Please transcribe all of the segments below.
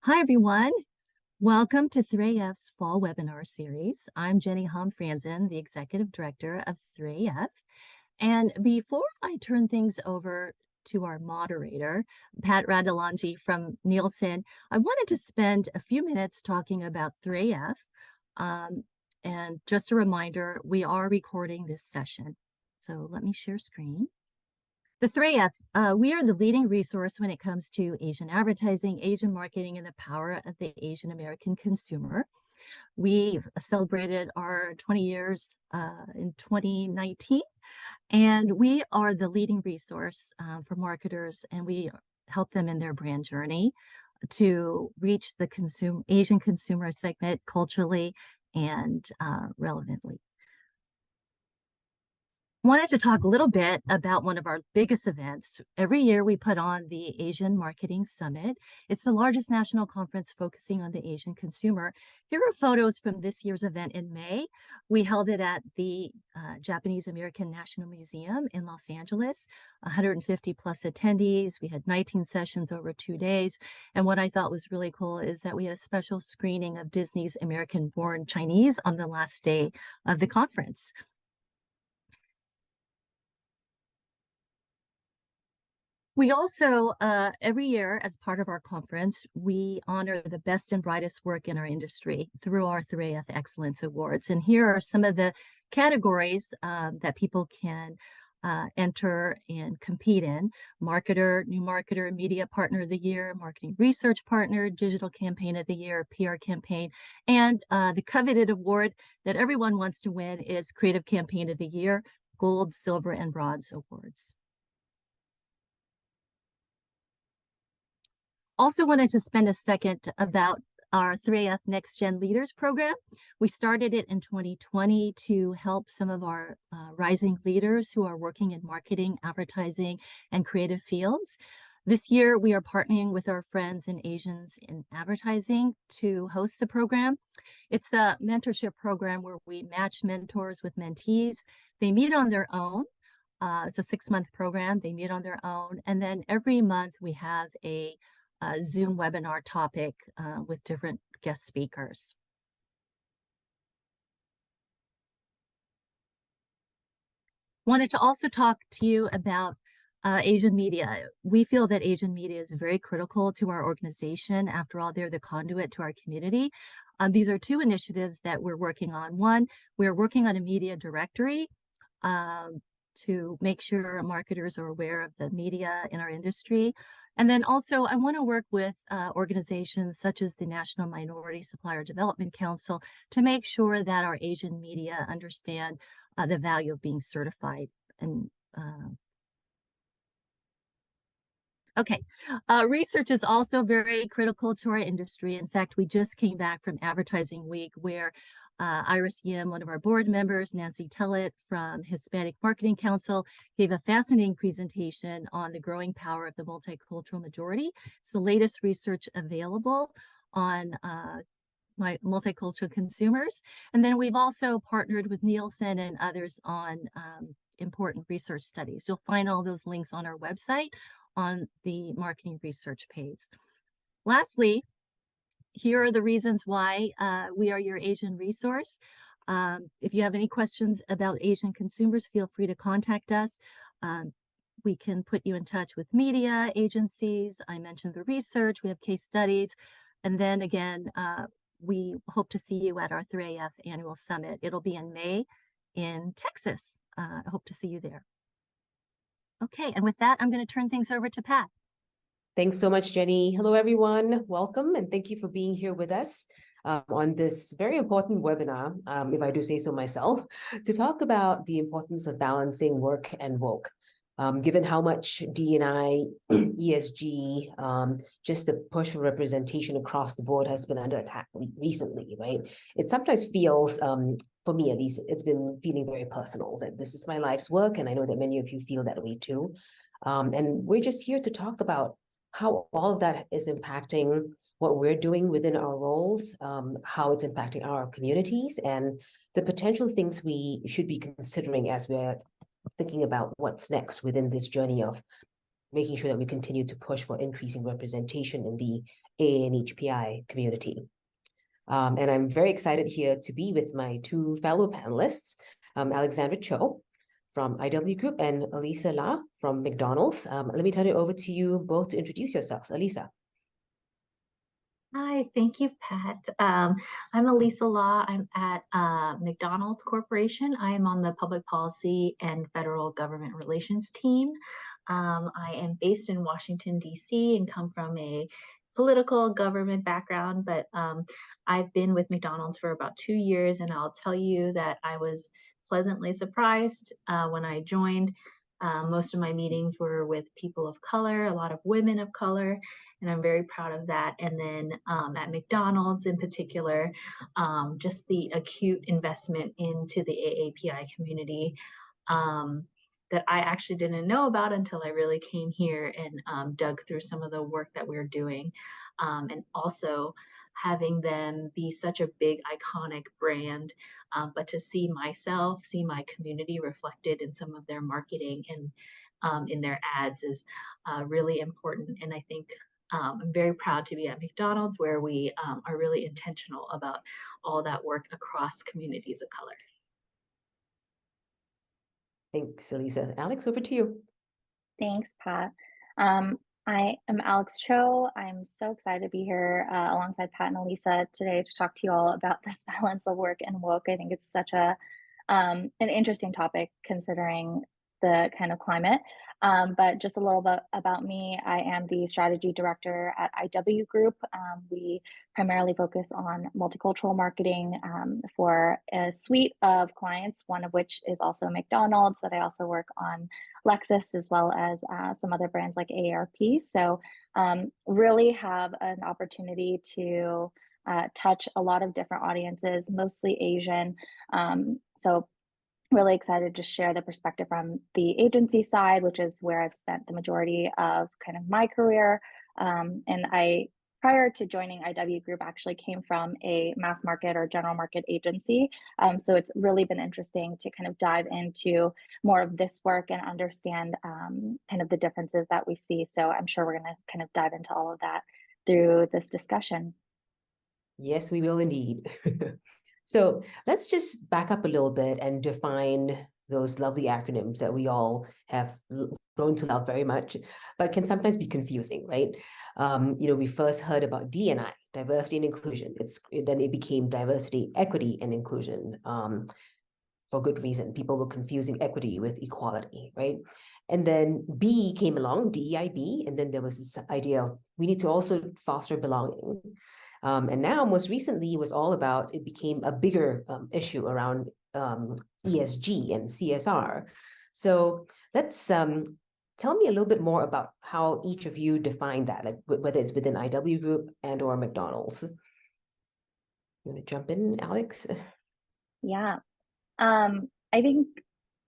Hi, everyone. Welcome to 3AF's Fall Webinar Series. I'm Jenny Franzen, the Executive Director of 3AF. And before I turn things over to our moderator, Pat Radalanji from Nielsen, I wanted to spend a few minutes talking about 3AF. And just a reminder, we are recording this session. So let me share screen. The 3F, we are the leading resource when it comes to Asian advertising, Asian marketing, and the power of the Asian American consumer. We've celebrated our 20 years in 2019, and we are the leading resource for marketers, and we help them in their brand journey to reach the Asian consumer segment culturally and relevantly. Wanted to talk a little bit about one of our biggest events. Every year we put on the Asian Marketing Summit. It's the largest national conference focusing on the Asian consumer. Here are photos from this year's event in May. We held it at the Japanese American National Museum in Los Angeles, 150 plus attendees. We had 19 sessions over 2 days. And what I thought was really cool is that we had a special screening of Disney's American-Born Chinese on the last day of the conference. We also, every year as part of our conference, we honor the best and brightest work in our industry through our 3AF Excellence Awards. And here are some of the categories that people can enter and compete in: marketer, new marketer, media partner of the year, marketing research partner, digital campaign of the year, PR campaign, and the coveted award that everyone wants to win is creative campaign of the year, gold, silver, and bronze awards. Also wanted to spend a second about our 3AF Next Gen Leaders program. We started it in 2020 to help some of our rising leaders who are working in marketing, advertising, and creative fields. This year, we are partnering with our friends in Asians in Advertising to host the program. It's a mentorship program where we match mentors with mentees. They meet on their own. It's a 6-month program. They meet on their own. And then every month we have a Zoom webinar topic with different guest speakers. Wanted to also talk to you about Asian media. We feel that Asian media is very critical to our organization. After all, they're the conduit to our community. These are 2 initiatives that we're working on. One, we're working on a media directory to make sure marketers are aware of the media in our industry. And then also, I want to work with organizations such as the National Minority Supplier Development Council to make sure that our Asian media understand the value of being certified. And research is also very critical to our industry. In fact, we just came back from Advertising Week, where Iris Yim, one of our board members, Nancy Tellett from Hispanic Marketing Council, gave a fascinating presentation on the growing power of the multicultural majority. It's the latest research available on multicultural consumers. And then we've also partnered with Nielsen and others on important research studies. You'll find all those links on our website on the marketing research page. Lastly, here are the reasons why we are your Asian resource. If you have any questions about Asian consumers, feel free to contact us. We can put you in touch with media agencies. I mentioned the research. We have case studies. And then again, we hope to see you at our 3AF Annual Summit. It'll be in May in Texas. I hope to see you there. Okay, and with that, I'm going to turn things over to Pat. Thanks so much, Jenny. Hello, everyone. Welcome, and thank you for being here with us on this very important webinar, if I do say so myself, to talk about the importance of balancing work and woke. Given how much DE&I, ESG, just the push for representation across the board has been under attack recently, right? It sometimes feels, for me at least, it's been feeling very personal, that this is my life's work, and I know that many of you feel that way too. And we're just here to talk about how all of that is impacting what we're doing within our roles, how it's impacting our communities, and the potential things we should be considering as we're thinking about what's next within this journey of making sure that we continue to push for increasing representation in the AANHPI community. And I'm very excited here to be with my two fellow panelists, Alexandra Cho from IW Group and Elisa La from McDonald's. Let me turn it over to you both to introduce yourselves. Elisa. Hi, thank you, Pat. I'm Elisa Law. I'm at McDonald's Corporation. I am on the Public Policy and Federal Government Relations team. I am based in Washington, D.C. and come from a political government background, but I've been with McDonald's for about 2 years, and I'll tell you that I was pleasantly surprised when I joined. Most of my meetings were with people of color, a lot of women of color, and I'm very proud of that. And then at McDonald's in particular, just the acute investment into the AAPI community that I actually didn't know about until I really came here and dug through some of the work that we're doing. And also having them be such a big iconic brand, but to see myself, see my community reflected in some of their marketing and in their ads is really important. And I think I'm very proud to be at McDonald's, where we are really intentional about all that work across communities of color. Thanks, Elisa. Alex, over to you. Thanks, Pat. I am Alex Cho. I'm so excited to be here alongside Pat and Elisa today to talk to you all about this balance of work and woke. I think it's such an interesting topic considering the kind of climate. But just a little bit about me. I am the strategy director at IW Group. We primarily focus on multicultural marketing for a suite of clients, one of which is also McDonald's, but I also work on Lexus as well as some other brands like AARP. So really have an opportunity to touch a lot of different audiences, mostly Asian. So really excited to share the perspective from the agency side, which is where I've spent the majority of kind of my career. And I, prior to joining IW Group, actually came from a mass market or general market agency. So it's really been interesting to kind of dive into more of this work and understand kind of the differences that we see. So I'm sure we're going to kind of dive into all of that through this discussion. Yes, we will indeed. So let's just back up a little bit and define those lovely acronyms that we all have grown to love very much, but can sometimes be confusing, right? We first heard about D&I, diversity and inclusion. Then it became diversity, equity, and inclusion. For good reason. People were confusing equity with equality, right? And then B came along, DEIB, and then there was this idea of we need to also foster belonging. And now, most recently, it was all about, it became a bigger issue around ESG and CSR. So let's tell me a little bit more about how each of you define that, like whether it's within IW Group and or McDonald's. You want to jump in, Alex? Yeah, I think,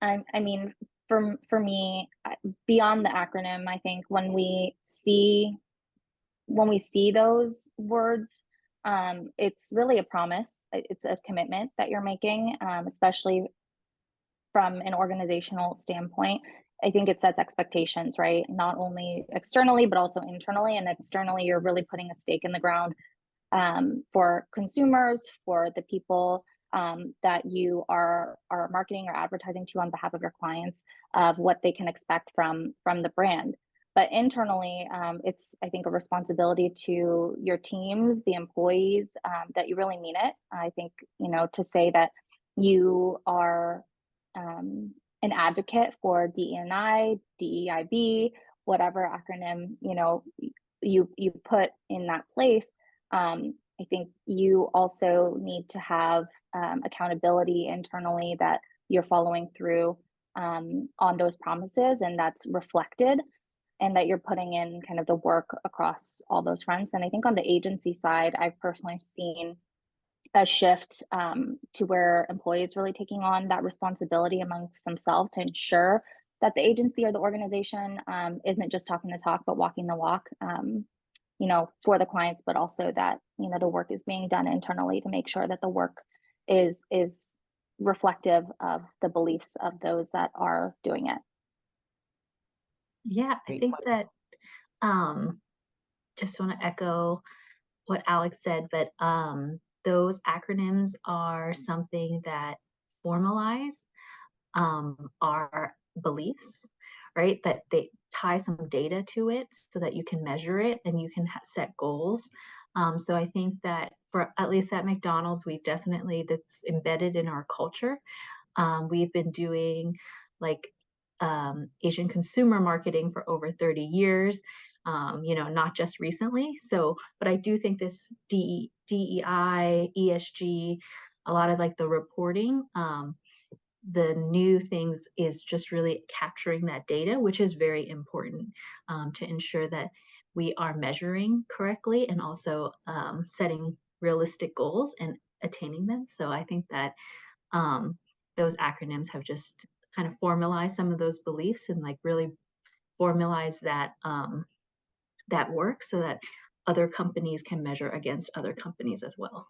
I mean, for me, beyond the acronym, I think when we see those words, it's really a promise. It's a commitment that you're making, especially from an organizational standpoint. I think it sets expectations, right? Not only externally, but also internally. And externally, you're really putting a stake in the ground for consumers, for the people that you are marketing or advertising to on behalf of your clients, of what they can expect from the brand. But internally, it's, I think, a responsibility to your teams, the employees, that you really mean it. I think, to say that you are an advocate for DE&I, DEIB, whatever acronym, you put in that place. I think you also need to have accountability internally that you're following through on those promises, and that's reflected, and that you're putting in kind of the work across all those fronts. And I think on the agency side, I've personally seen a shift to where employees really taking on that responsibility amongst themselves to ensure that the agency or the organization isn't just talking the talk, but walking the walk, for the clients, but also that, the work is being done internally to make sure that the work is reflective of the beliefs of those that are doing it. Yeah, I Great think point. that just want to echo what Alex said, but those acronyms are something that formalize our beliefs, right? That they tie some data to it so that you can measure it and you can set goals. So I think that for at least at McDonald's, we've definitely, that's embedded in our culture. We've been doing like Asian consumer marketing for over 30 years, not just recently. So, but I do think this DEI, ESG, a lot of like the reporting, the new things is just really capturing that data, which is very important to ensure that we are measuring correctly and also setting realistic goals and attaining them. So I think that those acronyms have just kind of formalized some of those beliefs and like really formalize that that work so that other companies can measure against other companies as well.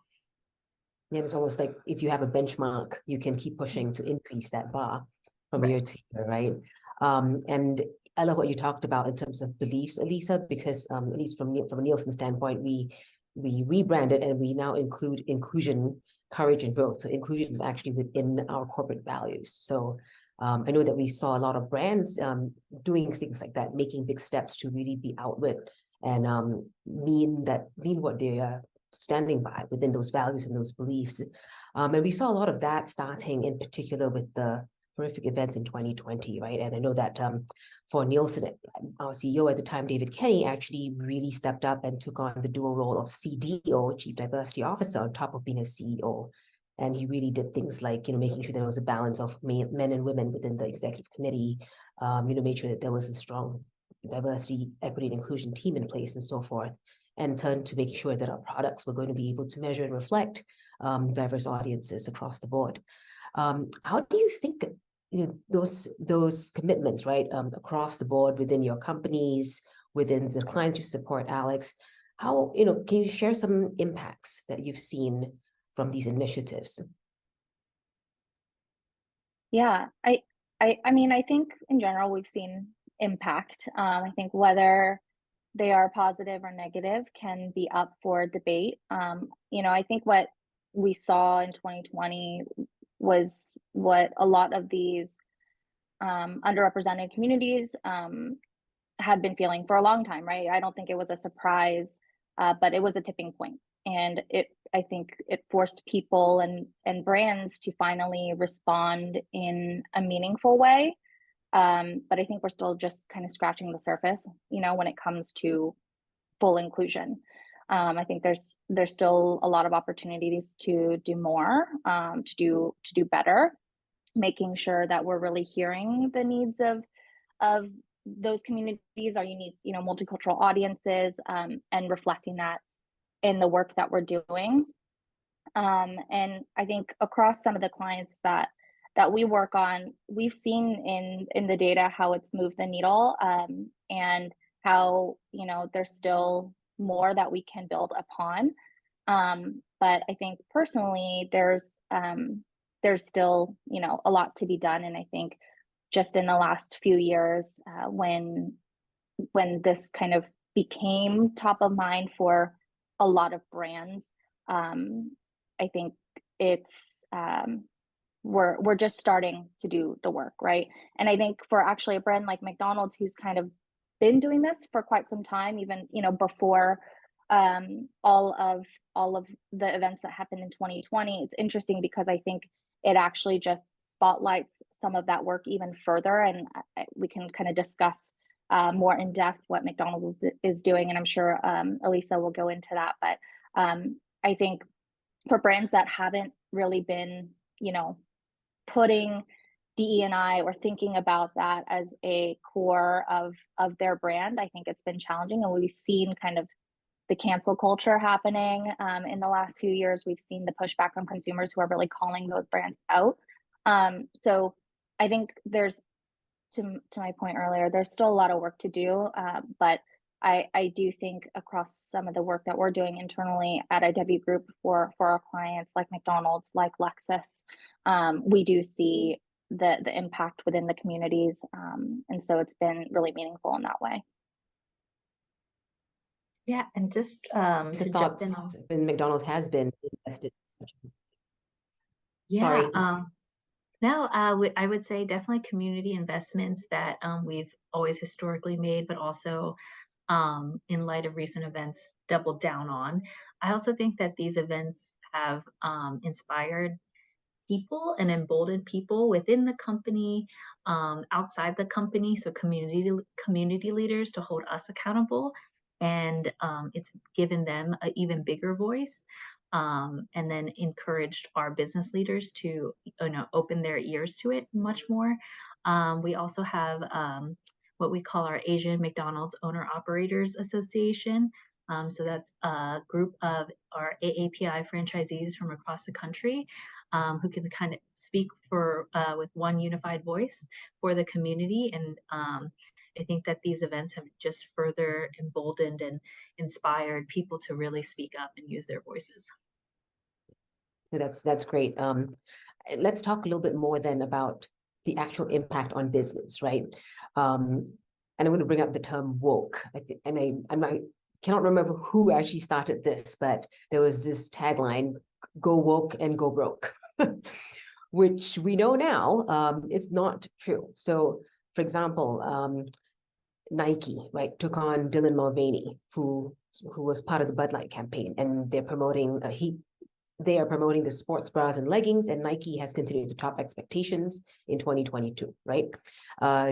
Yeah, it's almost like if you have a benchmark, you can keep pushing to increase that bar from year to year, right? And I love what you talked about in terms of beliefs, Elisa, because at least from a Nielsen standpoint, we rebranded and we now include inclusion, courage, and growth. So inclusion is actually within our corporate values. So I know that we saw a lot of brands doing things like that, making big steps to really be outward and mean what they are standing by within those values and those beliefs. And we saw a lot of that starting in particular with the horrific events in 2020, right? And I know that for Nielsen, our CEO at the time, David Kenny, actually really stepped up and took on the dual role of CDO, Chief Diversity Officer, on top of being a CEO. And he really did things like, making sure there was a balance of men and women within the executive committee, made sure that there was a strong diversity, equity, and inclusion team in place and so forth, and turn to making sure that our products were going to be able to measure and reflect diverse audiences across the board. How do you think those commitments, right, across the board within your companies, within the clients you support, Alex, how, can you share some impacts that you've seen from these initiatives? Yeah, I mean, I think in general we've seen impact. I think whether they are positive or negative can be up for debate. I think what we saw in 2020 was what a lot of these underrepresented communities had been feeling for a long time, right? I don't think it was a surprise, but it was a tipping point. And I think it forced people and brands to finally respond in a meaningful way. But I think we're still just kind of scratching the surface, when it comes to full inclusion. I think there's still a lot of opportunities to do more, to do better, making sure that we're really hearing the needs of those communities, our unique, multicultural audiences, and reflecting that in the work that we're doing. And I think across some of the clients that we work on, we've seen in the data how it's moved the needle, and how, there's still more that we can build upon. But I think personally, there's still, a lot to be done. And I think just in the last few years, when this kind of became top of mind for a lot of brands, I think it's we're just starting to do the work, right? And I think for actually a brand like McDonald's, who's kind of been doing this for quite some time, even before all of the events that happened in 2020, it's interesting because I think it actually just spotlights some of that work even further, and we can kind of discuss more in depth what McDonald's is doing, and I'm sure Elisa will go into that. But I think for brands that haven't really been, putting DE&I or thinking about that as a core of their brand, I think it's been challenging. And we've seen kind of the cancel culture happening in the last few years. We've seen the pushback from consumers who are really calling those brands out. So I think there's, to my point earlier, there's still a lot of work to do, but I do think across some of the work that we're doing internally at IW Group for our clients like McDonald's, like Lexus, we do see the impact within the communities. And so it's been really meaningful in that way. Yeah, and just The to jump thoughts in on, when McDonald's has been invested. yeah, Sorry. no, I would say definitely community investments that we've always historically made, but also in light of recent events, doubled down on. I also think that these events have inspired people and emboldened people within the company, outside the company, so community leaders to hold us accountable, and it's given them an even bigger voice, and then encouraged our business leaders to open their ears to it much more. We also have what we call our Asian McDonald's Owner Operators Association. So that's a group of our AAPI franchisees from across the country, who can kind of speak for with one unified voice for the community. And I think that these events have just further emboldened and inspired people to really speak up and use their voices. That's great. Let's talk a little bit more then about the actual impact on business, right? And I'm going to bring up the term woke. I cannot remember who actually started this, but there was this tagline, "Go woke and go broke," which we know now is not true. So, for example, Nike, right, took on Dylan Mulvaney, who was part of the Bud Light campaign, and they're promoting they are promoting the sports bras and leggings, and Nike has continued to top expectations in 2022, right?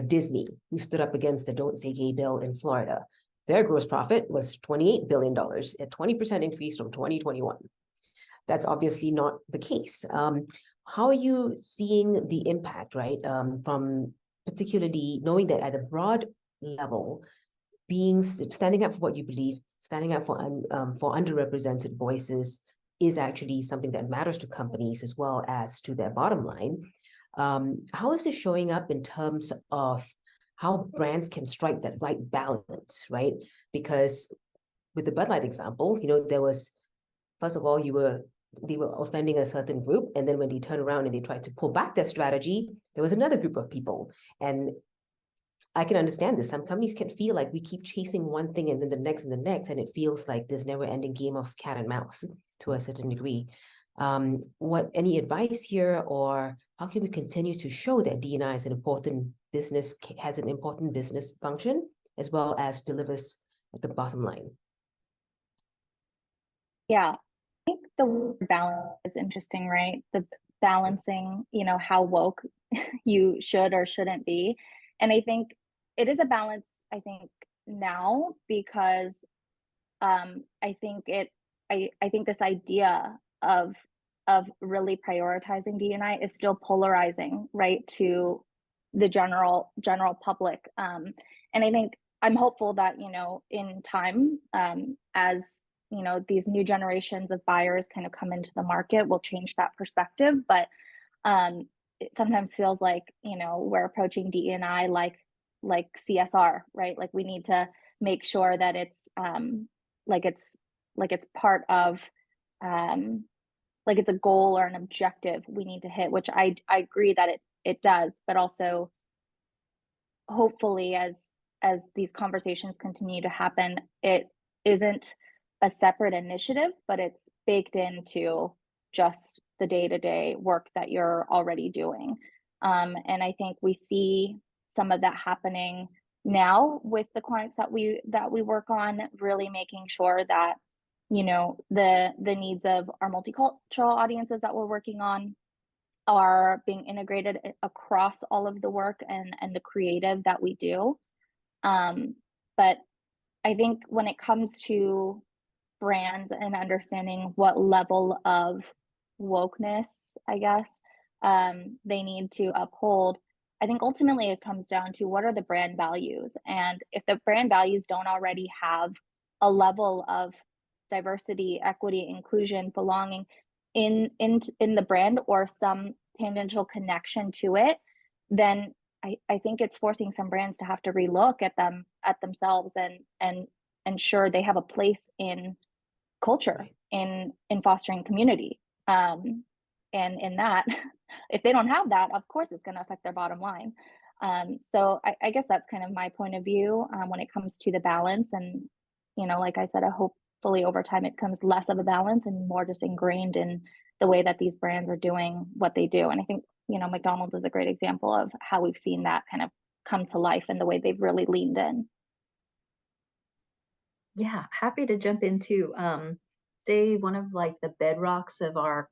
Disney, who stood up against the Don't Say Gay bill in Florida, their gross profit was $28 billion, a 20% increase from 2021. That's obviously not the case. How are you seeing the impact, right? From particularly knowing that at a broad level, standing up for what you believe, standing up for underrepresented voices is actually something that matters to companies as well as to their bottom line. How is this showing up in terms of how brands can strike that right balance, right? Because with the Bud Light example, there was, first of all, they were offending a certain group, and then when they turned around and they tried to pull back their strategy, there was another group of people. And I can understand this. Some companies can feel like we keep chasing one thing and then the next and the next, and it feels like this never-ending game of cat and mouse to a certain degree. Any advice here, or how can we continue to show that D&I is an important business, has an important business function, as well as delivers at the bottom line? Yeah, I think the word balance is interesting, right? The balancing, how woke you should or shouldn't be. And I think it is a balance, I think, now, because I think this idea of really prioritizing D&I is still polarizing, right, to the general public. And I think I'm hopeful that, in time, as these new generations of buyers kind of come into the market, will change that perspective. But it sometimes feels like, we're approaching D&I like CSR, right? Like we need to make sure that it's it's part of it's a goal or an objective we need to hit, which I agree that it does, but also hopefully as these conversations continue to happen, it isn't a separate initiative, but it's baked into just the day-to-day work that you're already doing. And I think we see some of that happening now with the clients that we work on, really making sure that the needs of our multicultural audiences that we're working on are being integrated across all of the work and the creative that we do. But I think when it comes to brands and understanding what level of wokeness, I guess, they need to uphold, I think ultimately it comes down to what are the brand values. And if the brand values don't already have a level of diversity, equity, inclusion, belonging in the brand, or some tangential connection to it, then I think it's forcing some brands to have to relook at themselves and ensure they have a place in culture, in fostering community. And in that, if they don't have that, of course it's going to affect their bottom line. So I guess that's kind of my point of view when it comes to the balance. And, like I said, hopefully over time it becomes less of a balance and more just ingrained in the way that these brands are doing what they do. And I think, McDonald's is a great example of how we've seen that kind of come to life and the way they've really leaned in. Yeah, happy to jump into say one of like the bedrocks of our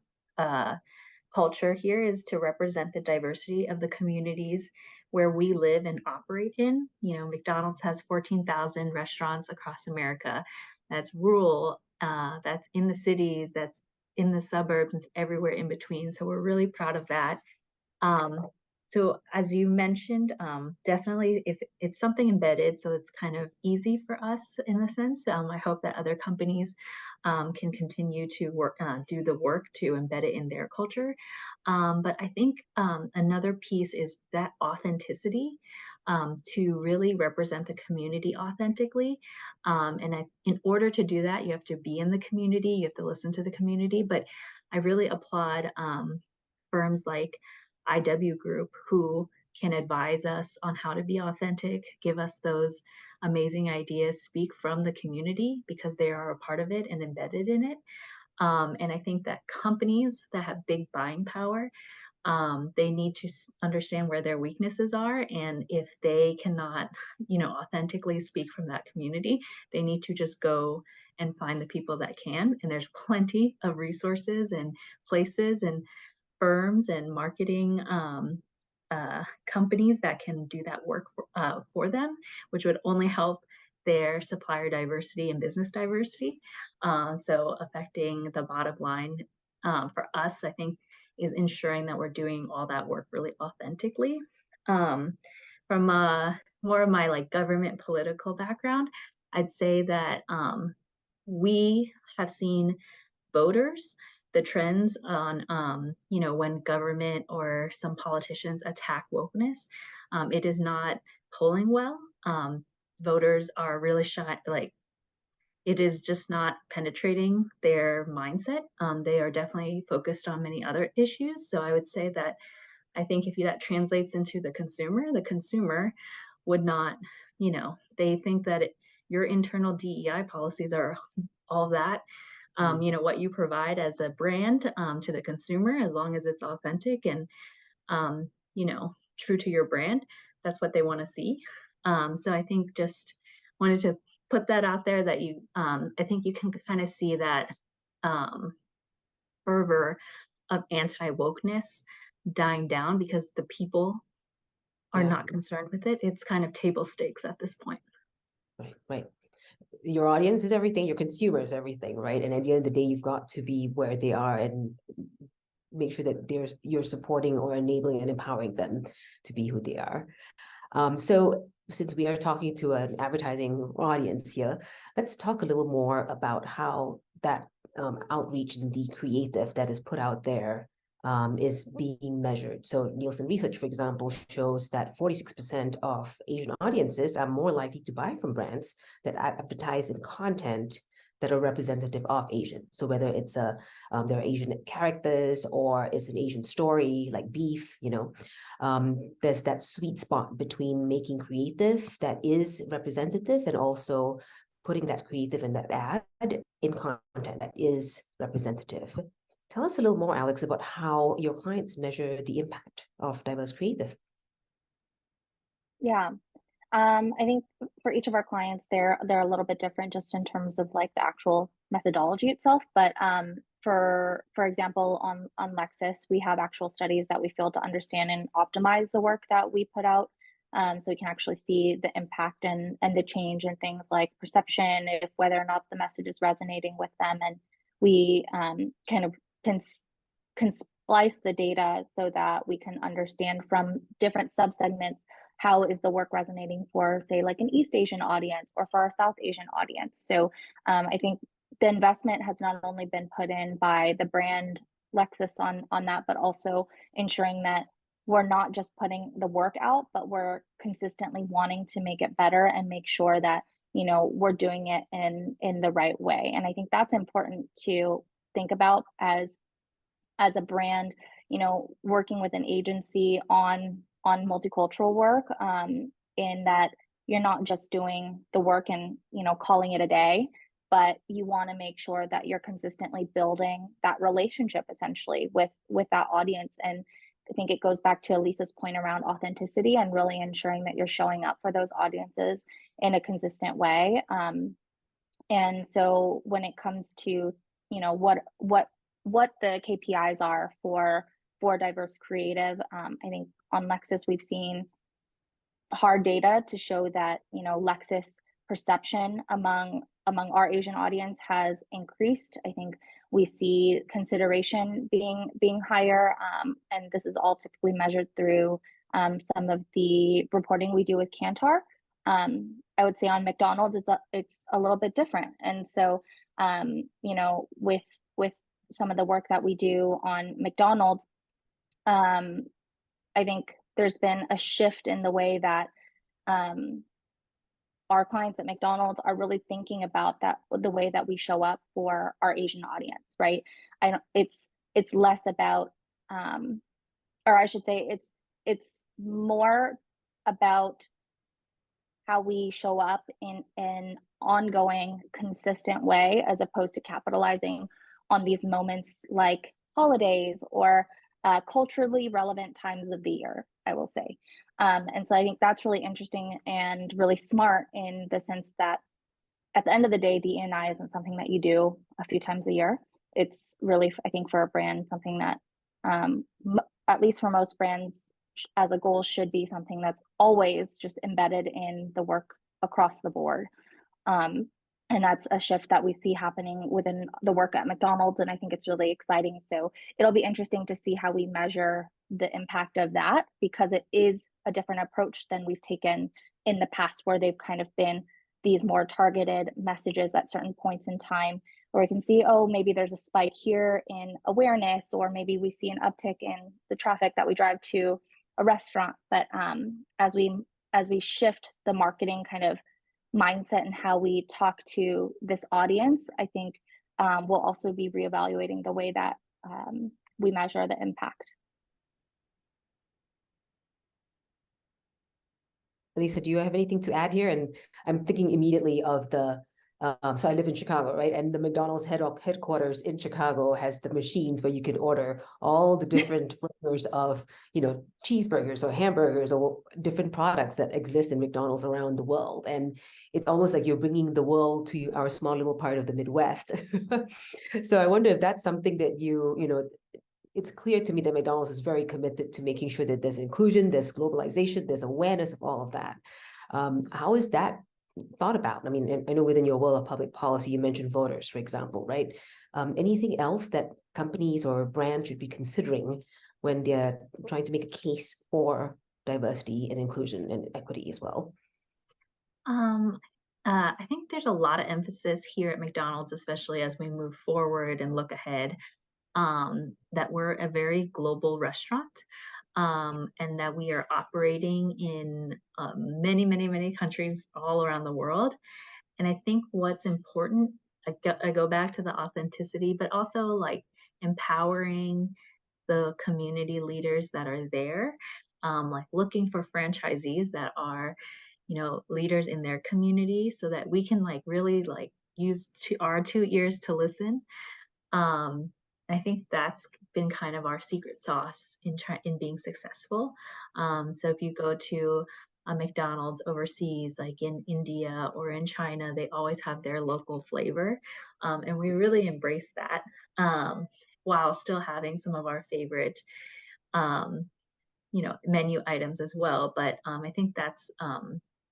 culture here is to represent the diversity of the communities where we live and operate in. McDonald's has 14,000 restaurants across America. That's rural, that's in the cities, that's in the suburbs, and everywhere in between. So we're really proud of that. So as you mentioned, definitely if it's something embedded, so it's kind of easy for us in the sense. I hope that other companies can continue to work, do the work to embed it in their culture. But I think another piece is that authenticity, to really represent the community authentically. In order to do that, you have to be in the community, you have to listen to the community. But I really applaud firms like IW Group, who can advise us on how to be authentic, give us those amazing ideas, speak from the community because they are a part of it and embedded in it. And I think that companies that have big buying power, they need to understand where their weaknesses are. And if they cannot, authentically speak from that community, they need to just go and find the people that can. And there's plenty of resources and places and firms and marketing companies that can do that work for them, which would only help their supplier diversity and business diversity. So affecting the bottom line for us, I think, is ensuring that we're doing all that work really authentically. From more of my like government political background, I'd say that we have seen voters, the trends on, when government or some politicians attack wokeness, it is not polling well. Voters are really shy, like it is just not penetrating their mindset. They are definitely focused on many other issues. So I would say that I think if that translates into the consumer would not, they think that your internal DEI policies are all that. What you provide as a brand to the consumer, as long as it's authentic and, true to your brand, that's what they want to see. So I think just wanted to put that out there that I think you can kind of see that fervor of anti-wokeness dying down because the people are not concerned with it. It's kind of table stakes at this point. Right. Your audience is everything, your consumer is everything, right? And at the end of the day, you've got to be where they are and make sure that you're supporting or enabling and empowering them to be who they are. So since we are talking to an advertising audience here, let's talk a little more about how that outreach and the creative that is put out there is being measured. So Nielsen research, for example, shows that 46% of Asian audiences are more likely to buy from brands that advertise in content that are representative of Asian. So whether it's there are Asian characters or it's an Asian story like beef, there's that sweet spot between making creative that is representative and also putting that creative and that ad in content that is representative. Tell us a little more, Alex, about how your clients measure the impact of diverse creative. Yeah, I think for each of our clients, they're a little bit different just in terms of like the actual methodology itself. But for example, on Lexus, we have actual studies that we feel to understand and optimize the work that we put out. So we can actually see the impact and the change in things like perception, if whether or not the message is resonating with them. And we kind of can splice the data so that we can understand from different subsegments how is the work resonating for, say, like an East Asian audience or for our South Asian audience. So I think the investment has not only been put in by the brand Lexus on that, but also ensuring that we're not just putting the work out, but we're consistently wanting to make it better and make sure that, we're doing it in the right way. And I think that's important to think about as a brand. working with an agency on multicultural work, in that you're not just doing the work and, calling it a day, but you want to make sure that you're consistently building that relationship essentially with that audience. And I think it goes back to Lisa's point around authenticity and really ensuring that you're showing up for those audiences in a consistent way. And so when it comes to, what the KPIs are for diverse creative, I think on Lexis, we've seen hard data to show that, Lexis perception among our Asian audience has increased. I think we see consideration being higher, and this is all typically measured through some of the reporting we do with Kantar. I would say on McDonald's, it's a little bit different, and so with some of the work that we do on McDonald's, I think there's been a shift in the way that our clients at McDonald's are really thinking about the way that we show up for our Asian audience, right? It's less about, or I should say, it's more about how we show up in an ongoing, consistent way, as opposed to capitalizing on these moments like holidays or culturally relevant times of the year, I will say. And so I think that's really interesting and really smart, in the sense that at the end of the day, DE&I isn't something that you do a few times a year. It's really, I think, for a brand, something that, at least for most brands, as a goal, should be something that's always just embedded in the work across the board. And that's a shift that we see happening within the work at McDonald's, and I think it's really exciting. So it'll be interesting to see how we measure the impact of that, because it is a different approach than we've taken in the past, where they've kind of been these more targeted messages at certain points in time, where we can see, oh, maybe there's a spike here in awareness, or maybe we see an uptick in the traffic that we drive to a restaurant. But as we shift the marketing kind of mindset and how we talk to this audience, I think we'll also be reevaluating the way that we measure the impact. Lisa, do you have anything to add here? And I'm thinking immediately of the, so I live in Chicago, right? And the McDonald's headquarters in Chicago has the machines where you could order all the different flavors of, cheeseburgers or hamburgers or different products that exist in McDonald's around the world. And it's almost like you're bringing the world to our small little part of the Midwest. So I wonder if that's something that it's clear to me that McDonald's is very committed to making sure that there's inclusion, there's globalization, there's awareness of all of that. How is that thought about? I mean, I know within your world of public policy, you mentioned voters, for example, right? Anything else that companies or brands should be considering when they're trying to make a case for diversity and inclusion and equity as well? I think there's a lot of emphasis here at McDonald's, especially as we move forward and look ahead, that we're a very global restaurant, and that we are operating in many, many, many countries all around the world. And I think what's important, I go back to the authenticity, but also like empowering the community leaders that are there, like looking for franchisees that are, leaders in their community, so that we can like really like use our 2 ears to listen. I think that's been kind of our secret sauce in being successful. So if you go to a McDonald's overseas, like in India or in China, they always have their local flavor. And we really embrace that, while still having some of our favorite, menu items as well. But I think that's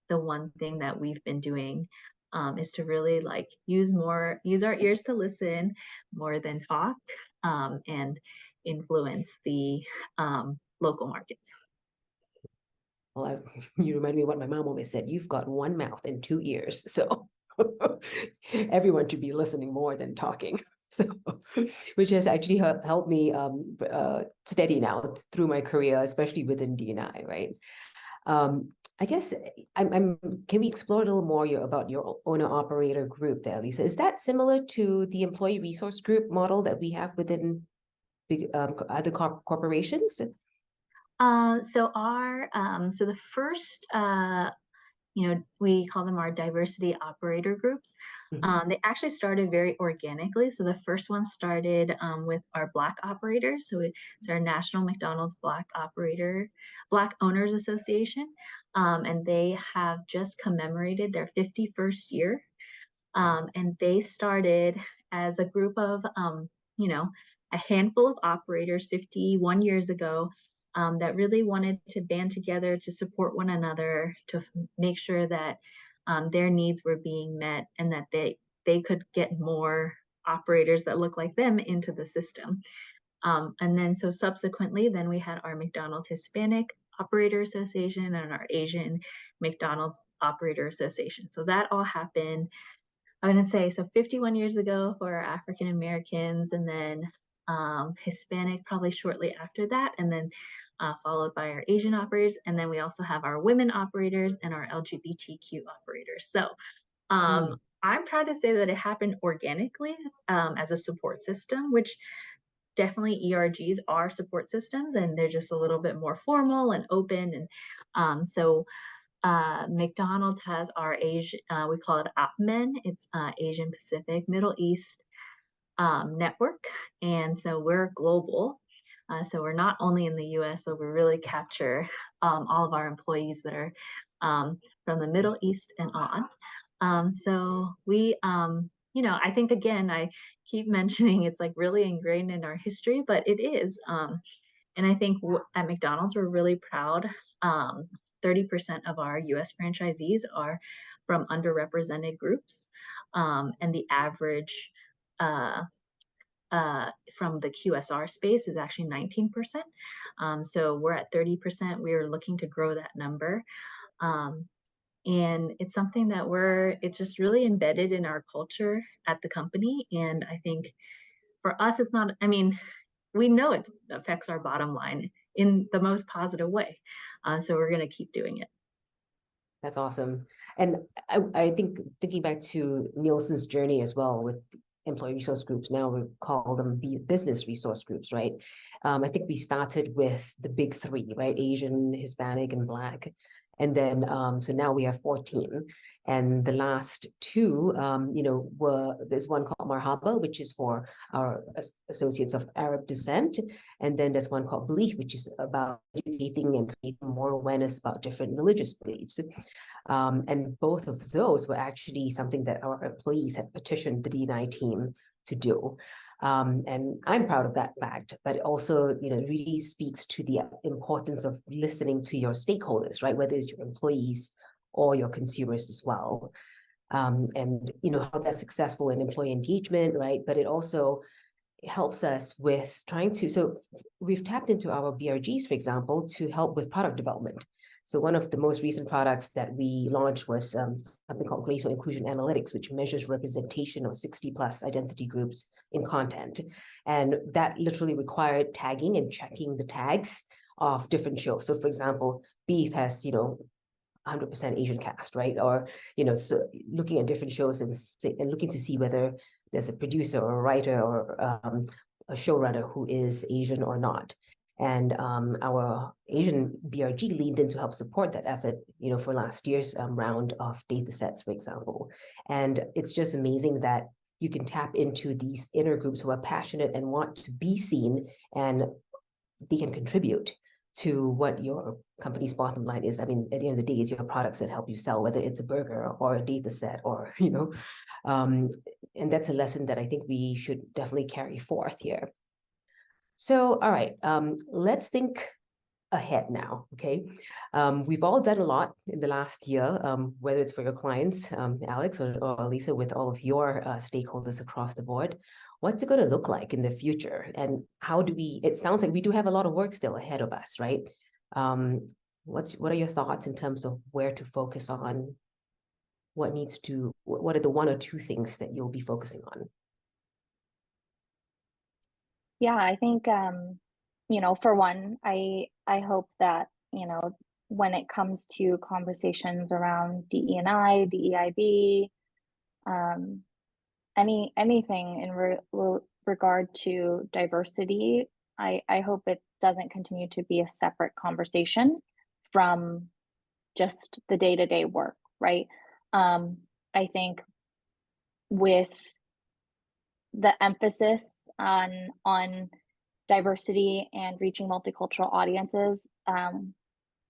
the one thing that we've been doing, is to really like use our ears to listen more than talk, and influence the local markets. Well, you remind me of what my mom always said: you've got one mouth and 2 ears. So everyone should be listening more than talking. So, which has actually helped me steady now through my career, especially within D&I, right? I guess can we explore a little more about your owner-operator group there, Lisa? Is that similar to the employee resource group model that we have within big other corporations? So the first, we call them our diversity operator groups. They actually started very organically. So the first one started with our Black operators. So it's our National McDonald's Black Owners Association. And they have just commemorated their 51st year. And they started as a group of, a handful of operators 51 years ago that really wanted to band together to support one another, to make sure that their needs were being met and that they could get more operators that look like them into the system. And then so subsequently, then we had our McDonald's Hispanic Operator Association and our Asian McDonald's Operator Association. So that all happened, I'm going to say, so 51 years ago for our African Americans, and then Hispanic probably shortly after that, and then followed by our Asian operators. And then we also have our women operators and our LGBTQ operators. So I'm proud to say that it happened organically as a support system, which definitely ERGs are support systems, and they're just a little bit more formal and open. And so McDonald's has our Asian, we call it APMEN. It's Asian Pacific Middle East network. And so we're global. So we're not only in the US, but we really capture all of our employees that are from the Middle East and on. So we, I think, again, I keep mentioning it's like really ingrained in our history, but it is. And I think at McDonald's, we're really proud. 30% of our US franchisees are from underrepresented groups. And the average from the QSR space is actually 19%. So we're at 30%. We are looking to grow that number. And it's something that it's just really embedded in our culture at the company. And I think for us, it's not, we know it affects our bottom line in the most positive way. So we're going to keep doing it. That's awesome. And I think thinking back to Nielsen's journey as well with employee resource groups, now we call them business resource groups, right? I think we started with the big three, right? Asian, Hispanic, and Black. And then, so now we have 14. And the last two, there's one called Marhaba, which is for our associates of Arab descent. And then there's one called Belief, which is about educating and creating more awareness about different religious beliefs. And both of those were actually something that our employees had petitioned the DEI team to do. And I'm proud of that fact, but it also, really speaks to the importance of listening to your stakeholders, right? Whether it's your employees or your consumers as well. And, how that's successful in employee engagement, right? But it also helps us with trying to, so we've tapped into our BRGs, for example, to help with product development. So one of the most recent products that we launched was something called Racial Inclusion Analytics, which measures representation of 60+ identity groups in content. And that literally required tagging and checking the tags of different shows. So for example, Beef has, 100% Asian cast, right? Or, so looking at different shows and looking to see whether there's a producer or a writer or a showrunner who is Asian or not. And our Asian BRG leaned in to help support that effort, for last year's round of data sets, for example. And it's just amazing that you can tap into these inner groups who are passionate and want to be seen, and they can contribute to what your company's bottom line is. At the end of the day, it's your products that help you sell, whether it's a burger or a data set or, and that's a lesson that I think we should definitely carry forth here. So, all right, let's think ahead now, okay? We've all done a lot in the last year, whether it's for your clients, Alex or Lisa, with all of your stakeholders across the board. What's it going to look like in the future? And how do it sounds like we do have a lot of work still ahead of us, right? What are your thoughts in terms of where to focus on? What are the one or two things that you'll be focusing on? Yeah, I think, for one, I hope that, when it comes to conversations around DE&I, DEIB, anything in regard to diversity, I hope it doesn't continue to be a separate conversation from just the day-to-day work, right? I think with the emphasis on diversity and reaching multicultural audiences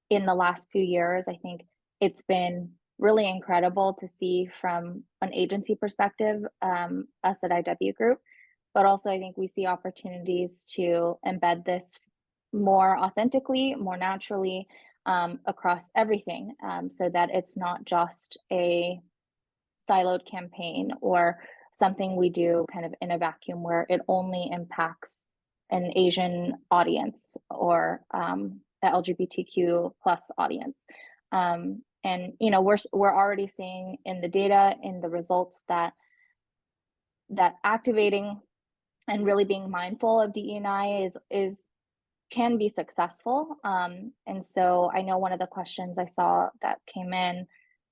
in the last few years, I think it's been really incredible to see from an agency perspective, us at IW Group, but also I think we see opportunities to embed this more authentically, more naturally across everything, so that it's not just a siloed campaign or something we do kind of in a vacuum where it only impacts an Asian audience or the LGBTQ plus audience. And you know, we're already seeing in the data, in the results, that activating and really being mindful of DE&I can be successful. And so I know one of the questions I saw that came in,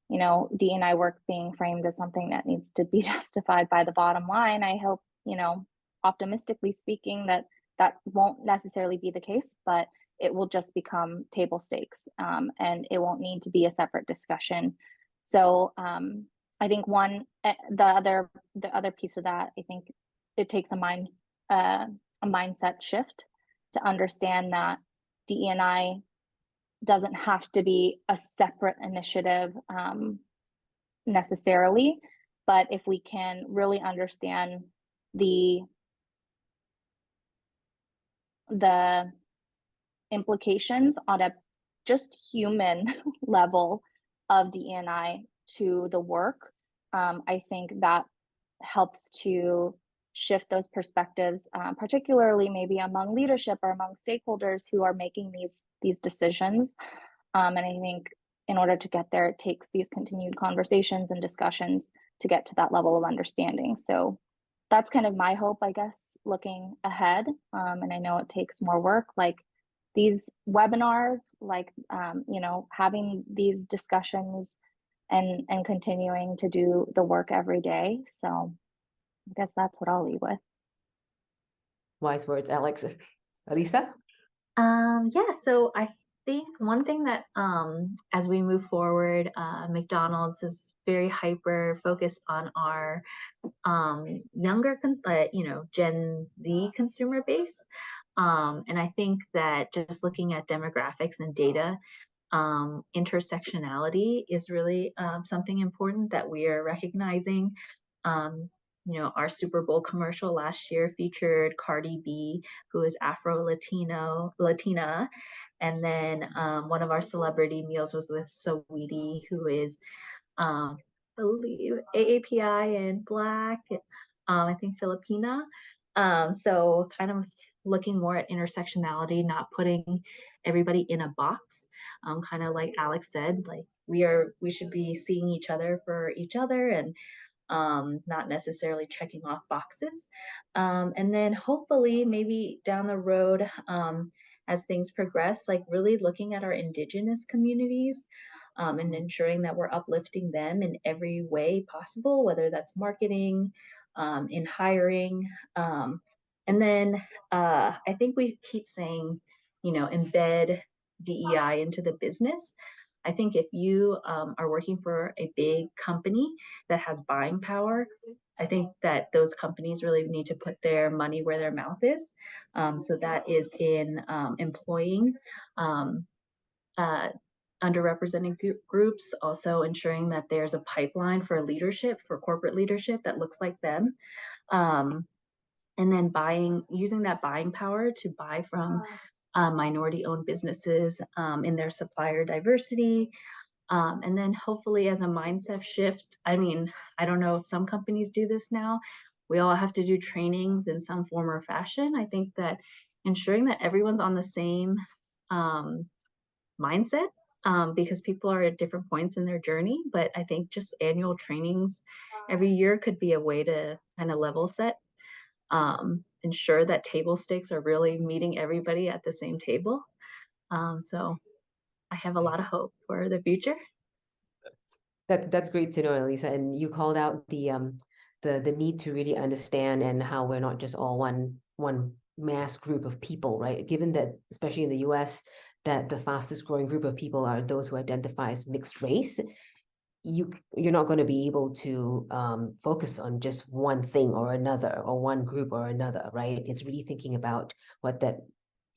you know, DE&I work being framed as something that needs to be justified by the bottom line. I hope, you know, optimistically speaking, that won't necessarily be the case, but it will just become table stakes, and it won't need to be a separate discussion. So I think the other piece of that, I think it takes a mindset shift to understand that DE&I doesn't have to be a separate initiative necessarily, but if we can really understand the implications on a just human level of DE&I to the work, I think that helps to shift those perspectives, particularly maybe among leadership or among stakeholders who are making these decisions. And I think in order to get there, it takes these continued conversations and discussions to get to that level of understanding. So that's kind of my hope, I guess, looking ahead. And I know it takes more work, like these webinars, like you know, having these discussions and continuing to do the work every day. So I guess that's what I'll leave with. Wise words, Alex. Elisa? Yeah, so I think one thing that as we move forward, McDonald's is very hyper focused on our younger, you know, Gen Z consumer base. And I think that just looking at demographics and data, intersectionality is really something important that we are recognizing. You know, our Super Bowl commercial last year featured Cardi B, who is Latina. And then one of our celebrity meals was with Saweetie, who is, I believe, AAPI and Black, I think Filipina. So kind of looking more at intersectionality, not putting everybody in a box. Kind of like Alex said, like we should be seeing each other for each other and not necessarily checking off boxes. And then hopefully maybe down the road, as things progress, like really looking at our indigenous communities and ensuring that we're uplifting them in every way possible, whether that's marketing, in hiring. And then I think we keep saying, you know, embed DEI into the business. I think if you are working for a big company that has buying power, I think that those companies really need to put their money where their mouth is. So that is in employing underrepresented groups, also ensuring that there's a pipeline for leadership, for corporate leadership that looks like them. And then using that buying power to buy from minority-owned businesses in their supplier diversity. And then hopefully as a mindset shift, I mean, I don't know if some companies do this now. We all have to do trainings in some form or fashion. I think that ensuring that everyone's on the same mindset, because people are at different points in their journey. But I think just annual trainings every year could be a way to kind of level set. Ensure that table stakes are really meeting everybody at the same table. So I have a lot of hope for the future. That's great to know, Elisa. And you called out the need to really understand and how we're not just all one mass group of people, right? Given that, especially in the US, that the fastest growing group of people are those who identify as mixed race, you're not going to be able to focus on just one thing or another, or one group or another, right? It's really thinking about what that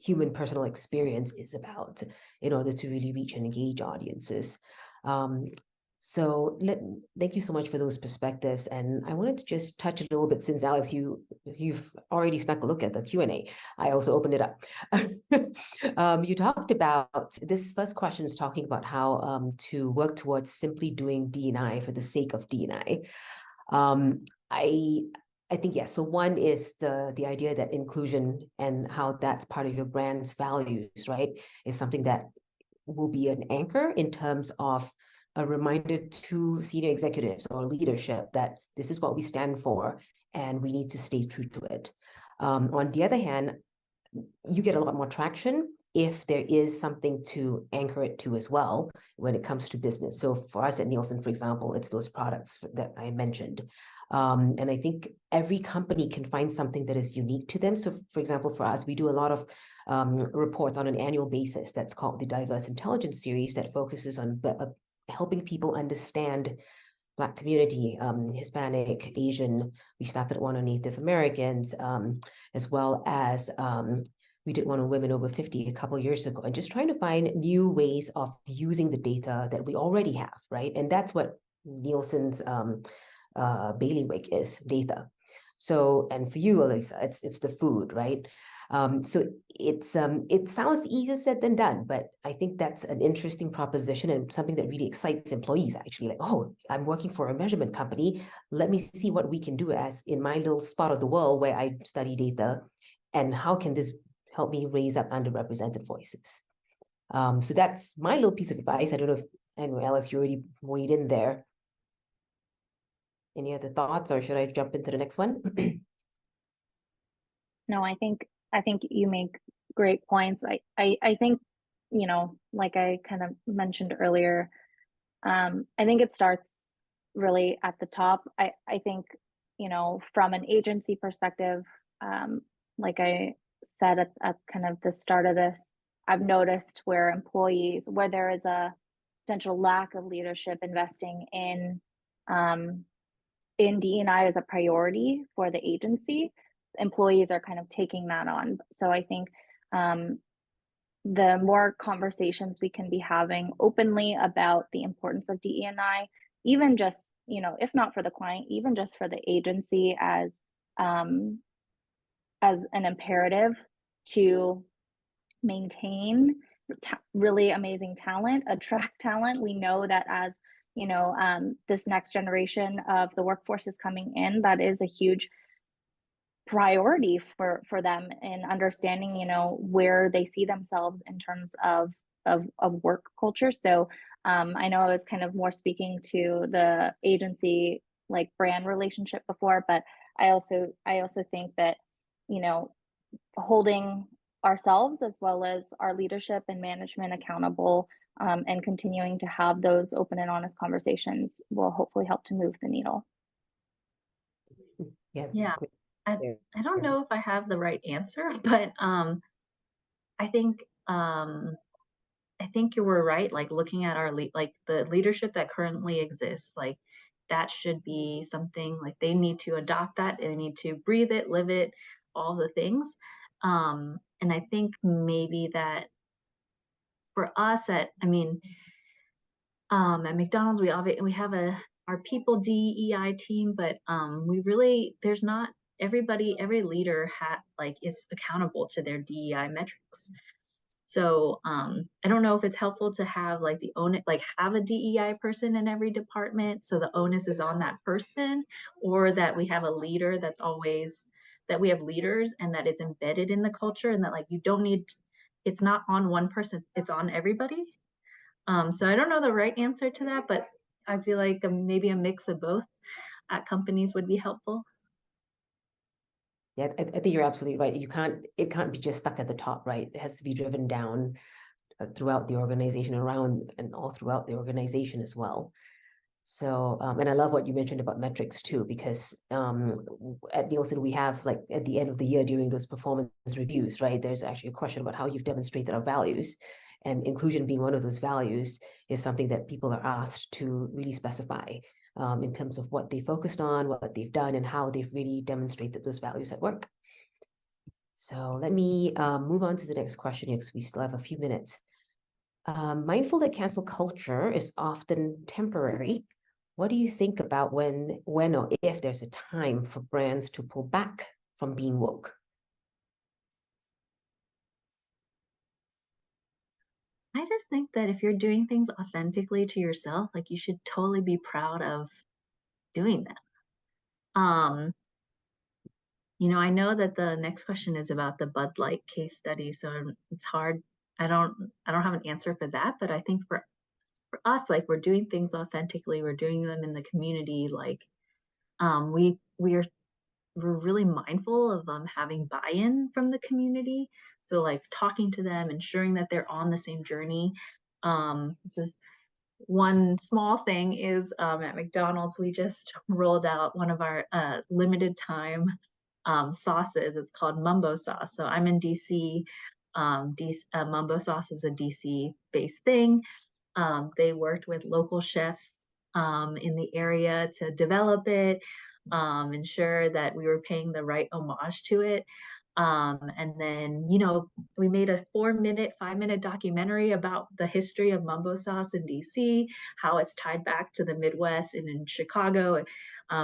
human personal experience is about in order to really reach and engage audiences. So thank you so much for those perspectives. And I wanted to just touch a little bit, since Alex, you've already snuck a look at the Q&A. I also opened it up. You talked about, this first question is talking about how to work towards simply doing D&I for the sake of D&I. I think, yes. So one is the idea that inclusion and how that's part of your brand's values, right, is something that will be an anchor in terms of a reminder to senior executives or leadership that this is what we stand for and we need to stay true to it. On the other hand, you get a lot more traction if there is something to anchor it to as well when it comes to business. So for us at Nielsen, for example, it's those products that I mentioned. And I think every company can find something that is unique to them. So for example, for us, we do a lot of reports on an annual basis that's called the Diverse Intelligence Series that focuses on helping people understand Black community, Hispanic, Asian. We started one on Native Americans, as well as we did one on women over 50 a couple of years ago, and just trying to find new ways of using the data that we already have, right? And that's what Nielsen's bailiwick is, data. So, and for you, Alyssa, it's the food, right? So it sounds easier said than done, but I think that's an interesting proposition and something that really excites employees, actually. Like, oh, I'm working for a measurement company. Let me see what we can do as in my little spot of the world where I study data, and how can this help me raise up underrepresented voices? So that's my little piece of advice. I don't know if, anyway, Alice, you already weighed in there. Any other thoughts, or should I jump into the next one? No, I think you make great points. I think, you know, like I kind of mentioned earlier, I think it starts really at the top. I think, you know, from an agency perspective, like I said at kind of the start of this, I've noticed where employees, where there is a potential lack of leadership investing in DE&I as a priority for the agency, employees are kind of taking that on. So I think the more conversations we can be having openly about the importance of DE&I, even just, you know, if not for the client, even just for the agency as an imperative to maintain really amazing talent, attract talent. We know that as, you know, this next generation of the workforce is coming in, that is a huge priority for them in understanding, you know, where they see themselves in terms of work culture. So I know I was kind of more speaking to the agency like brand relationship before, but I also think that, you know, holding ourselves as well as our leadership and management accountable and continuing to have those open and honest conversations will hopefully help to move the needle. Yeah. I don't know if I have the right answer, but I think you were right. Like looking at our like the leadership that currently exists, like that should be something like they need to adopt that, and they need to breathe it, live it, all the things. And I think maybe that for us at McDonald's, we have our people DEI team, but there's not every leader is accountable to their DEI metrics. So I don't know if it's helpful to have have a DEI person in every department, so the onus is on that person, or that we have a leader that we have leaders and that it's embedded in the culture, and that it's not on one person, it's on everybody. So I don't know the right answer to that, but I feel like maybe a mix of both at companies would be helpful. Yeah, I think you're absolutely right. It can't be just stuck at the top, right? It has to be driven down throughout the organization, around and all throughout the organization as well. So, and I love what you mentioned about metrics too, because at Nielsen, we have like at the end of the year during those performance reviews, right? There's actually a question about how you've demonstrated our values, and inclusion being one of those values is something that people are asked to really specify in terms of what they focused on, what they've done, and how they've really demonstrated those values at work. So let me move on to the next question because we still have a few minutes. Mindful that cancel culture is often temporary. What do you think about when or if there's a time for brands to pull back from being woke? I just think that if you're doing things authentically to yourself, like you should totally be proud of doing them. I know that the next question is about the Bud Light case study, so it's hard. I don't have an answer for that, but I think for us, like we're doing things authentically, we're doing them in the community, like we're really mindful of having buy-in from the community. So like talking to them, ensuring that they're on the same journey. This is one small thing is at McDonald's, we just rolled out one of our limited time sauces. It's called Mumbo sauce. So I'm in DC. Mumbo sauce is a DC based thing. They worked with local chefs in the area to develop it, ensure that we were paying the right homage to it. And then, we made a 5-minute documentary about the history of Mumbo sauce in DC, how it's tied back to the Midwest and in Chicago.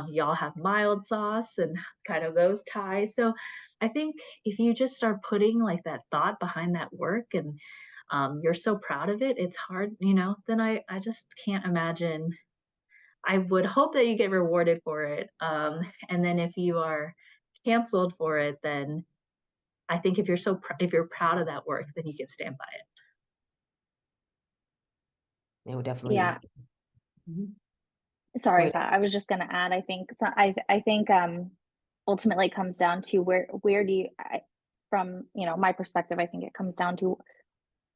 Y'all have mild sauce and kind of those ties. So I think if you just start putting like that thought behind that work and you're so proud of it, it's hard, then I just can't imagine. I would hope that you get rewarded for it. And then if you are canceled for it, then I think if you're proud of that work, then you can stand by it. It would definitely. Yeah. Mhm. Sorry, Pat, I was just going to add, I think, so I think ultimately it comes down to where do you, from, my perspective, I think it comes down to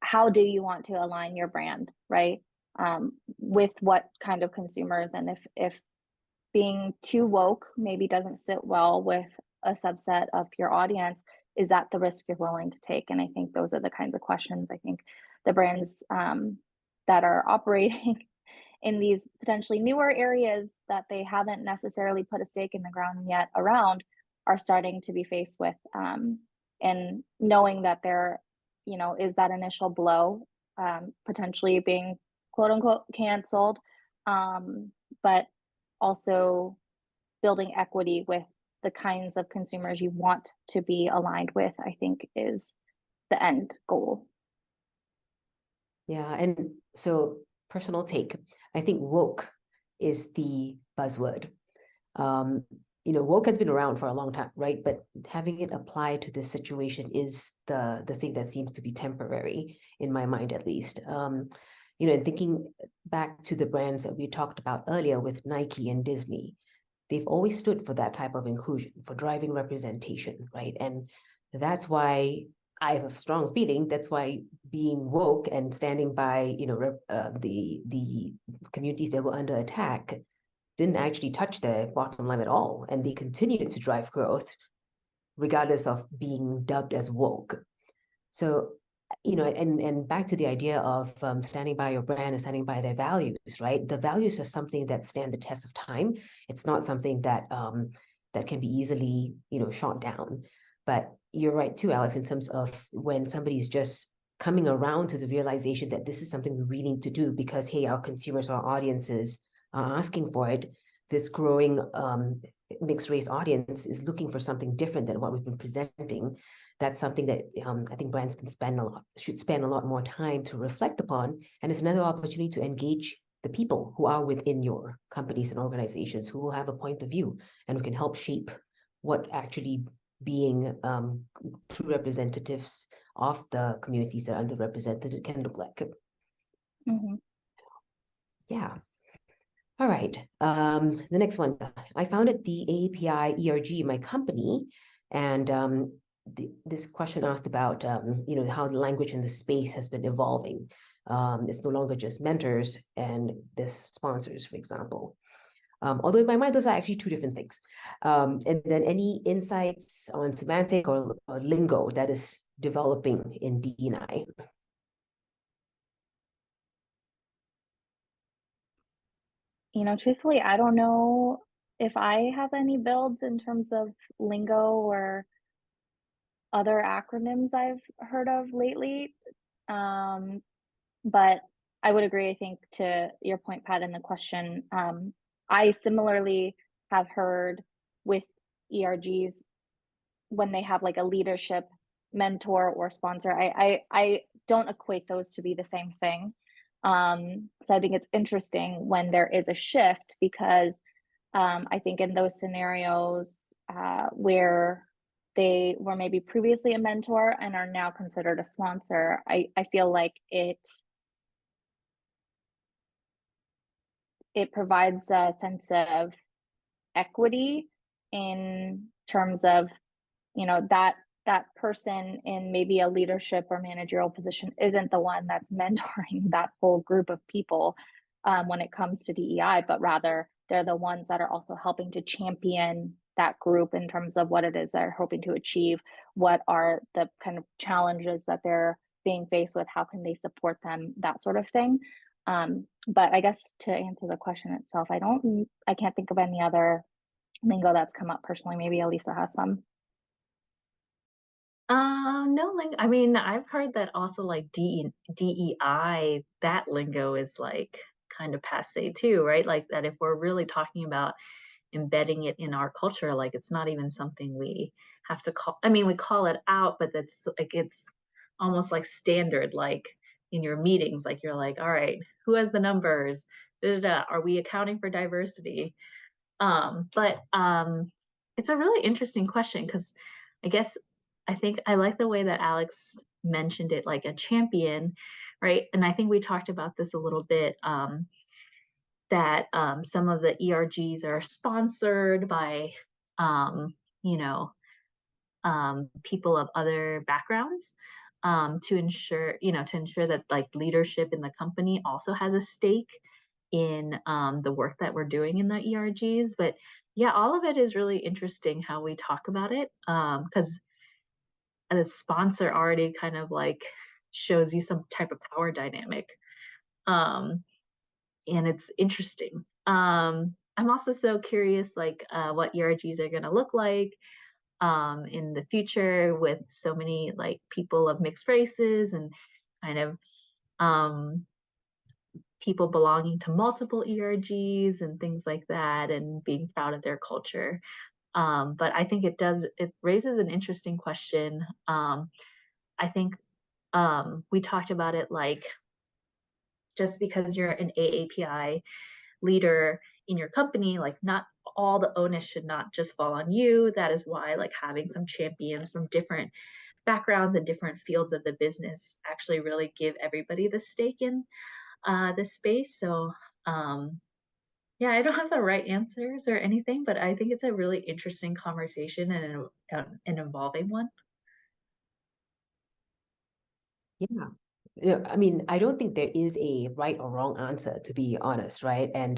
how do you want to align your brand, right? With what kind of consumers, and if being too woke maybe doesn't sit well with a subset of your audience, is that the risk you're willing to take? And I think those are the kinds of questions I think the brands that are operating in these potentially newer areas that they haven't necessarily put a stake in the ground yet around are starting to be faced with, and knowing that there, is that initial blow, potentially being quote unquote canceled, but also building equity with the kinds of consumers you want to be aligned with, I think is the end goal. Yeah, and so personal take, I think woke is the buzzword. Woke has been around for a long time, right? But having it apply to this situation is the thing that seems to be temporary, in my mind at least. And thinking back to the brands that we talked about earlier with Nike and Disney, they've always stood for that type of inclusion, for driving representation, right? And that's why I have a strong feeling that's why being woke and standing by, the communities that were under attack didn't actually touch their bottom line at all. And they continued to drive growth regardless of being dubbed as woke. So, and back to the idea of standing by your brand and standing by their values, right? The values are something that stand the test of time. It's not something that that can be easily, shot down. But you're right too, Alex, in terms of when somebody's just coming around to the realization that this is something we really need to do because, hey, our consumers, our audiences are asking for it. This growing mixed race audience is looking for something different than what we've been presenting. That's something that I think brands should spend a lot more time to reflect upon. And it's another opportunity to engage the people who are within your companies and organizations who will have a point of view and who can help shape what actually being true representatives of the communities that are underrepresented can look like. Mm-hmm. Yeah. All right. The next one, I founded the AAPI ERG, my company, and this question asked about how the language in the space has been evolving. It's no longer just mentors and this sponsors, for example. Although in my mind, those are actually two different things. And then any insights on semantic or lingo that is developing in DE&I? Truthfully, I don't know if I have any builds in terms of lingo or other acronyms I've heard of lately. But I would agree, I think, to your point, Pat, in the question. I similarly have heard with ERGs when they have like a leadership mentor or sponsor, I don't equate those to be the same thing. So I think it's interesting when there is a shift, because I think in those scenarios where they were maybe previously a mentor and are now considered a sponsor, I feel like it provides a sense of equity in terms of, that person in maybe a leadership or managerial position isn't the one that's mentoring that whole group of people when it comes to DEI, but rather they're the ones that are also helping to champion that group in terms of what it is they're hoping to achieve, what are the kind of challenges that they're being faced with, how can they support them, that sort of thing. But I guess to answer the question itself, I can't think of any other lingo that's come up personally. Maybe Elisa has some. No lingo. I mean, I've heard that also like DEI, that lingo is like kind of passe too, right? Like that if we're really talking about embedding it in our culture, like it's not even something we have to call. I mean, we call it out, but that's like it's almost like standard, like in your meetings, like you're like, all right, who has the numbers? Da, da, da. Are we accounting for diversity? But it's a really interesting question because I think I like the way that Alex mentioned it, like a champion, right? And I think we talked about this a little bit, that some of the ERGs are sponsored by, you know, people of other backgrounds, to ensure that like leadership in the company also has a stake in the work that we're doing in the ERGs. But yeah, all of it is really interesting how we talk about it, because the sponsor already kind of like shows you some type of power dynamic, and it's interesting. I'm also so curious like what ERGs are going to look like in the future with so many like people of mixed races and kind of people belonging to multiple ERGs and things like that, and being proud of their culture. But I think it raises an interesting question. I think we talked about it like just because you're an AAPI leader in your company, like not all the onus should not just fall on you. That is why like having some champions from different backgrounds and different fields of the business actually really give everybody the stake in this space. So yeah, I don't have the right answers or anything, but I think it's a really interesting conversation and an involving one. Yeah. I mean, I don't think there is a right or wrong answer, to be honest, right? And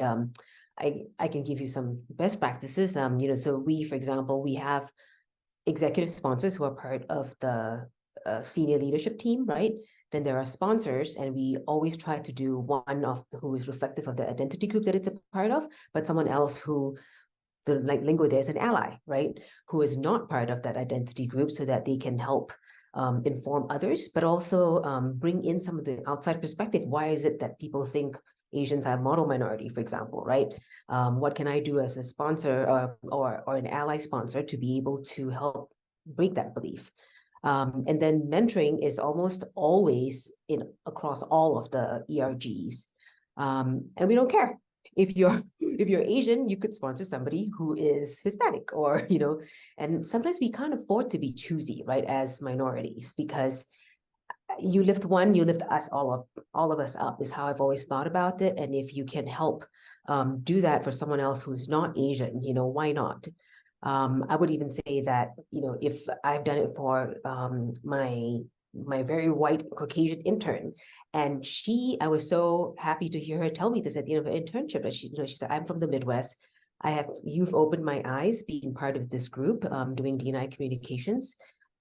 I can give you some best practices. So we, for example, we have executive sponsors who are part of the senior leadership team, right? Then there are sponsors, and we always try to do one of who is reflective of the identity group that it's a part of, but someone else who the like lingo there is an ally, right? Who is not part of that identity group, so that they can help inform others, but also bring in some of the outside perspective. Why is it that people think Asians are model minority, for example, right? What can I do as a sponsor or an ally sponsor to be able to help break that belief? And then mentoring is almost always across all of the ERGs. And we don't care. If you're Asian, you could sponsor somebody who is Hispanic, or and sometimes we can't afford to be choosy, right, as minorities, because you lift one, you lift us all of us up, is how I've always thought about it. And if you can help do that for someone else who's not Asian, why not? I would even say that, if I've done it for my my very white Caucasian intern. And I was so happy to hear her tell me this at the end of her internship. That she said, I'm from the Midwest. You've opened my eyes being part of this group, doing D&I communications,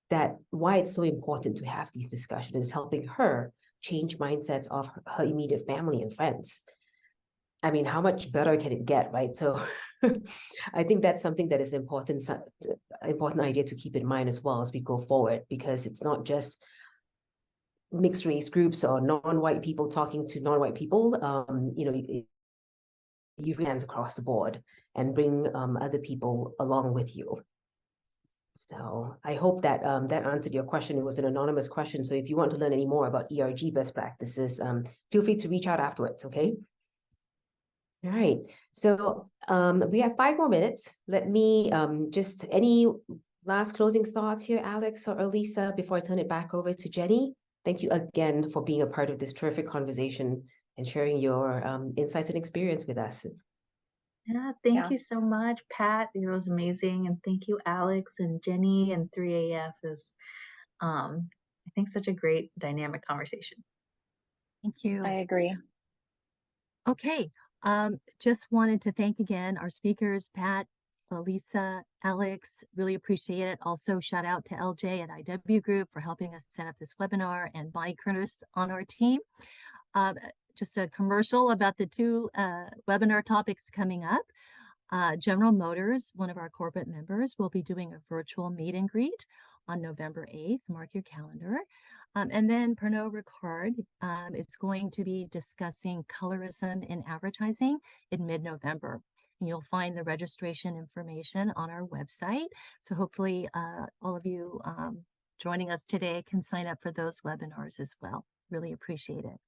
that why it's so important to have these discussions is helping her change mindsets of her immediate family and friends. I mean, how much better can it get, right? So I think that's something that is important idea to keep in mind as well as we go forward, because it's not just mixed race groups or non-white people talking to non-white people. You hands across the board and bring other people along with you. So I hope that that answered your question. It was an anonymous question. So if you want to learn any more about ERG best practices, feel free to reach out afterwards, okay? All right, so we have 5 more minutes. Let me just any last closing thoughts here, Alex or Elisa, before I turn it back over to Jenny. Thank you again for being a part of this terrific conversation and sharing your insights and experience with us. Yeah, thank you so much, Pat. It was amazing. And thank you, Alex and Jenny and 3AF. It was, I think, such a great dynamic conversation. Thank you. I agree. Okay, just wanted to thank again our speakers, Pat, Elisa, Alex, really appreciate it. Also, shout out to LJ at IW Group for helping us set up this webinar, and Bonnie Curtis on our team. Just a commercial about the 2 webinar topics coming up. General Motors, one of our corporate members, will be doing a virtual meet and greet on November 8th. Mark your calendar. And then Pernod Ricard is going to be discussing colorism in advertising in mid-November. And you'll find the registration information on our website. So hopefully all of you joining us today can sign up for those webinars as well. Really appreciate it.